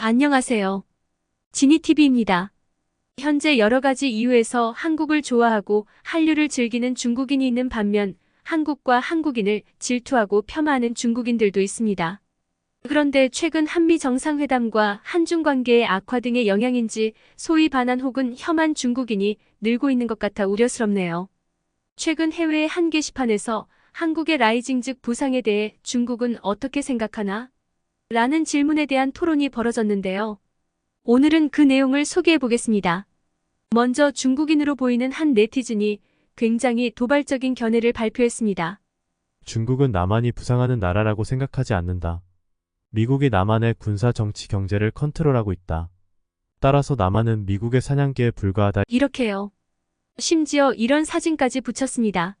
안녕하세요. 지니TV입니다. 현재 여러 가지 이유에서 한국을 좋아하고 한류를 즐기는 중국인이 있는 반면 한국과 한국인을 질투하고 폄하하는 중국인들도 있습니다. 그런데 최근 한미 정상회담과 한중 관계의 악화 등의 영향인지 소위 반한 혹은 혐한 중국인이 늘고 있는 것 같아 우려스럽네요. 최근 해외의 한 게시판에서 한국의 라이징 즉 부상에 대해 중국은 어떻게 생각하나? 라는 질문에 대한 토론이 벌어졌는데요. 오늘은 그 내용을 소개해 보겠습니다. 먼저 중국인으로 보이는 한 네티즌이 굉장히 도발적인 견해를 발표했습니다. 중국은 남한이 부상하는 나라라고 생각하지 않는다. 미국이 남한의 군사, 정치, 경제를 컨트롤하고 있다. 따라서 남한은 미국의 사냥개에 불과하다. 이렇게요. 심지어 이런 사진까지 붙였습니다.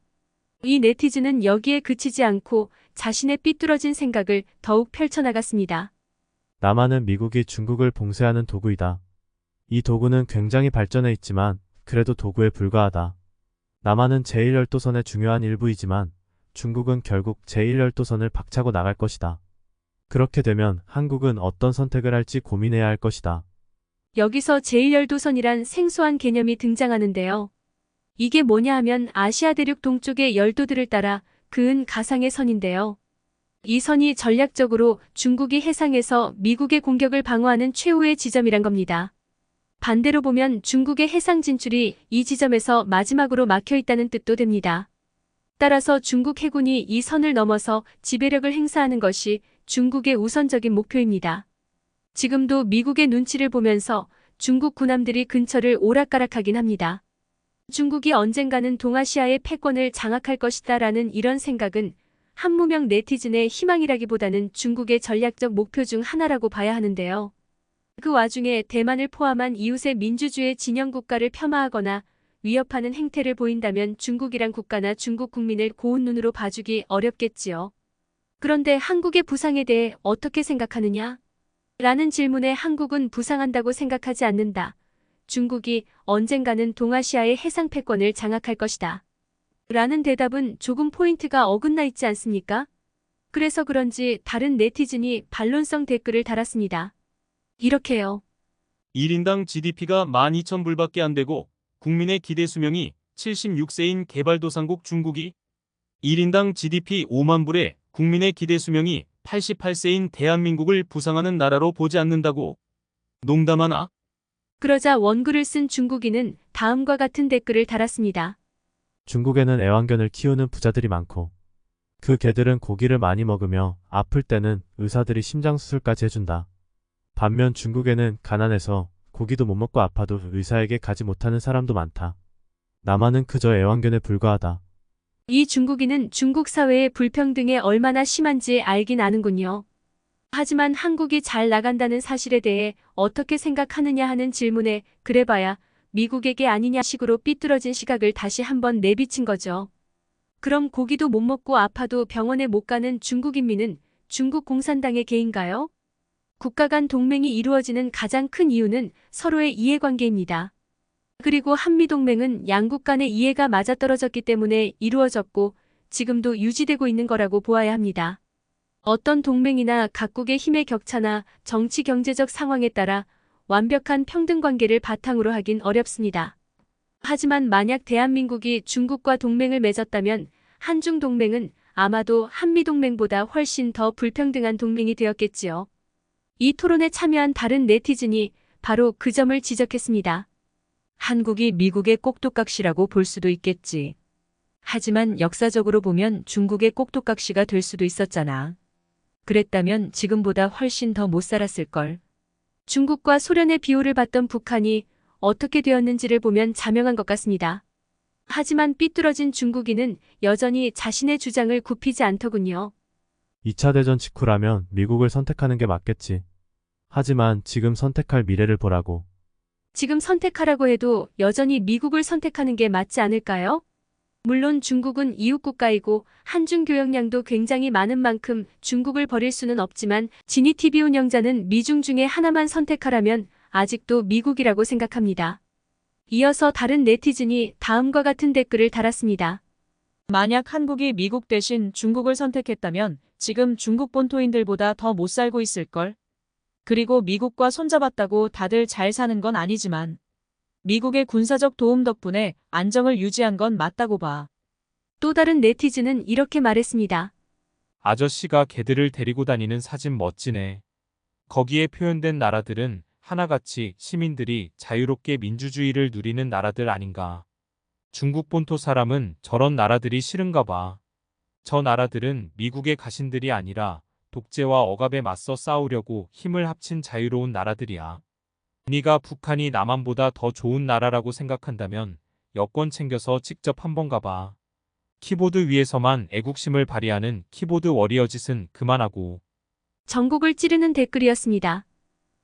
이 네티즌은 여기에 그치지 않고 자신의 삐뚤어진 생각을 더욱 펼쳐나갔습니다. 남한은 미국이 중국을 봉쇄하는 도구이다. 이 도구는 굉장히 발전해 있지만 그래도 도구에 불과하다. 남한은 제1열도선의 중요한 일부이지만 중국은 결국 제1열도선을 박차고 나갈 것이다. 그렇게 되면 한국은 어떤 선택을 할지 고민해야 할 것이다. 여기서 제1열도선이란 생소한 개념이 등장하는데요. 이게 뭐냐 하면 아시아 대륙 동쪽의 열도들을 따라 그은 가상의 선인데요. 이 선이 전략적으로 중국이 해상에서 미국의 공격을 방어하는 최후의 지점이란 겁니다. 반대로 보면 중국의 해상 진출이 이 지점에서 마지막으로 막혀 있다는 뜻도 됩니다. 따라서 중국 해군이 이 선을 넘어서 지배력을 행사하는 것이 중국의 우선적인 목표입니다. 지금도 미국의 눈치를 보면서 중국 군함들이 근처를 오락가락하긴 합니다. 중국이 언젠가는 동아시아의 패권을 장악할 것이다 라는 이런 생각은 한 무명 네티즌의 희망이라기보다는 중국의 전략적 목표 중 하나라고 봐야 하는데요. 그 와중에 대만을 포함한 이웃의 민주주의 진영 국가를 폄하하거나 위협하는 행태를 보인다면 중국이란 국가나 중국 국민을 고운 눈으로 봐주기 어렵겠지요. 그런데 한국의 부상에 대해 어떻게 생각하느냐? 라는 질문에 한국은 부상한다고 생각하지 않는다. 중국이 언젠가는 동아시아의 해상 패권을 장악할 것이다. 라는 대답은 조금 포인트가 어긋나 있지 않습니까? 그래서 그런지 다른 네티즌이 반론성 댓글을 달았습니다. 이렇게요. 1인당 GDP가 12,000불밖에 안 되고 국민의 기대 수명이 76세인 개발도상국 중국이 1인당 GDP 5만 불에 국민의 기대 수명이 88세인 대한민국을 부상하는 나라로 보지 않는다고? 농담하나? 그러자 원글을 쓴 중국인은 다음과 같은 댓글을 달았습니다. 중국에는 애완견을 키우는 부자들이 많고 그 개들은 고기를 많이 먹으며 아플 때는 의사들이 심장수술까지 해준다. 반면 중국에는 가난해서 고기도 못 먹고 아파도 의사에게 가지 못하는 사람도 많다. 남한은 그저 애완견에 불과하다. 이 중국인은 중국 사회의 불평등에 얼마나 심한지 알긴 아는군요. 하지만 한국이 잘 나간다는 사실에 대해 어떻게 생각하느냐 하는 질문에 그래봐야 미국에게 아니냐 식으로 삐뚤어진 시각을 다시 한번 내비친 거죠. 그럼 고기도 못 먹고 아파도 병원에 못 가는 중국인민은 중국 공산당의 개인가요? 국가 간 동맹이 이루어지는 가장 큰 이유는 서로의 이해관계입니다. 그리고 한미동맹은 양국 간의 이해가 맞아떨어졌기 때문에 이루어졌고 지금도 유지되고 있는 거라고 보아야 합니다. 어떤 동맹이나 각국의 힘의 격차나 정치 경제적 상황에 따라 완벽한 평등 관계를 바탕으로 하긴 어렵습니다. 하지만 만약 대한민국이 중국과 동맹을 맺었다면 한중 동맹은 아마도 한미 동맹보다 훨씬 더 불평등한 동맹이 되었겠지요. 이 토론에 참여한 다른 네티즌이 바로 그 점을 지적했습니다. 한국이 미국의 꼭두각시라고 볼 수도 있겠지. 하지만 역사적으로 보면 중국의 꼭두각시가 될 수도 있었잖아. 그랬다면 지금보다 훨씬 더 못 살았을걸. 중국과 소련의 비호를 받던 북한이 어떻게 되었는지를 보면 자명한 것 같습니다. 하지만 삐뚤어진 중국인은 여전히 자신의 주장을 굽히지 않더군요. 2차 대전 직후라면 미국을 선택하는 게 맞겠지. 하지만 지금 선택할 미래를 보라고. 지금 선택하라고 해도 여전히 미국을 선택하는 게 맞지 않을까요? 물론 중국은 이웃국가이고 한중 교역량도 굉장히 많은 만큼 중국을 버릴 수는 없지만 지니TV 운영자는 미중 중에 하나만 선택하라면 아직도 미국이라고 생각합니다. 이어서 다른 네티즌이 다음과 같은 댓글을 달았습니다. 만약 한국이 미국 대신 중국을 선택했다면 지금 중국 본토인들보다 더 못 살고 있을걸. 그리고 미국과 손잡았다고 다들 잘 사는 건 아니지만 미국의 군사적 도움 덕분에 안정을 유지한 건 맞다고 봐. 또 다른 네티즌은 이렇게 말했습니다. 아저씨가 개들을 데리고 다니는 사진 멋지네. 거기에 표현된 나라들은 하나같이 시민들이 자유롭게 민주주의를 누리는 나라들 아닌가. 중국 본토 사람은 저런 나라들이 싫은가 봐. 저 나라들은 미국의 가신들이 아니라 독재와 억압에 맞서 싸우려고 힘을 합친 자유로운 나라들이야. 네가 북한이 남한보다 더 좋은 나라라고 생각한다면 여권 챙겨서 직접 한번 가봐. 키보드 위에서만 애국심을 발휘하는 키보드 워리어 짓은 그만하고. 전곡을 찌르는 댓글이었습니다.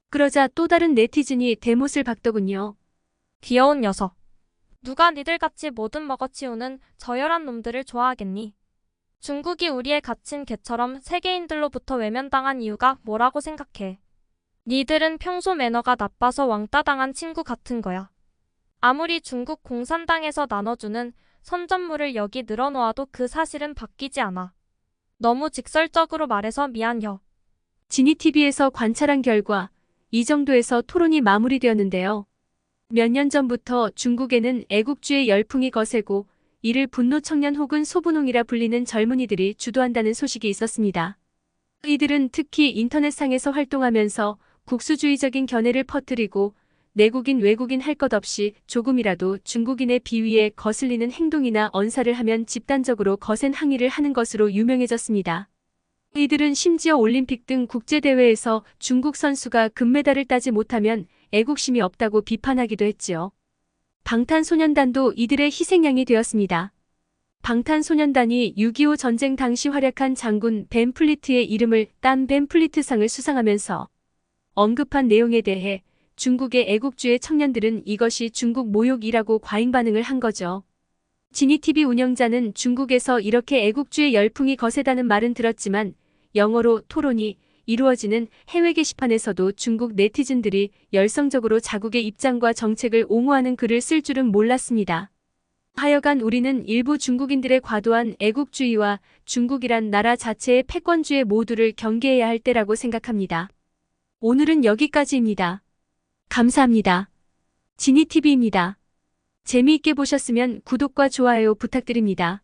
그러자 또 다른 네티즌이 대못을 박더군요. 귀여운 녀석. 누가 니들같이 뭐든 먹어치우는 저열한 놈들을 좋아하겠니? 중국이 우리의 갇힌 개처럼 세계인들로부터 외면당한 이유가 뭐라고 생각해? 니들은 평소 매너가 나빠서 왕따 당한 친구 같은 거야. 아무리 중국 공산당에서 나눠주는 선전물을 여기 늘어놓아도 그 사실은 바뀌지 않아. 너무 직설적으로 말해서 미안혀. 지니TV에서 관찰한 결과 이 정도에서 토론이 마무리되었는데요. 몇 년 전부터 중국에는 애국주의 열풍이 거세고 이를 분노 청년 혹은 소분홍이라 불리는 젊은이들이 주도한다는 소식이 있었습니다. 이들은 특히 인터넷상에서 활동하면서 국수주의적인 견해를 퍼뜨리고 내국인 외국인 할 것 없이 조금이라도 중국인의 비위에 거슬리는 행동이나 언사를 하면 집단적으로 거센 항의를 하는 것으로 유명해졌습니다. 이들은 심지어 올림픽 등 국제대회에서 중국 선수가 금메달을 따지 못하면 애국심이 없다고 비판하기도 했지요. 방탄소년단도 이들의 희생양이 되었습니다. 방탄소년단이 6.25 전쟁 당시 활약한 장군 벤 플리트의 이름을 딴 벤 플리트상을 수상하면서 언급한 내용에 대해 중국의 애국주의 청년들은 이것이 중국 모욕이라고 과잉 반응을 한 거죠. 지니TV 운영자는 중국에서 이렇게 애국주의 열풍이 거세다는 말은 들었지만 영어로 토론이 이루어지는 해외 게시판에서도 중국 네티즌들이 열성적으로 자국의 입장과 정책을 옹호하는 글을 쓸 줄은 몰랐습니다. 하여간 우리는 일부 중국인들의 과도한 애국주의와 중국이란 나라 자체의 패권주의 모두를 경계해야 할 때라고 생각합니다. 오늘은 여기까지입니다. 감사합니다. 지니TV입니다. 재미있게 보셨으면 구독과 좋아요 부탁드립니다.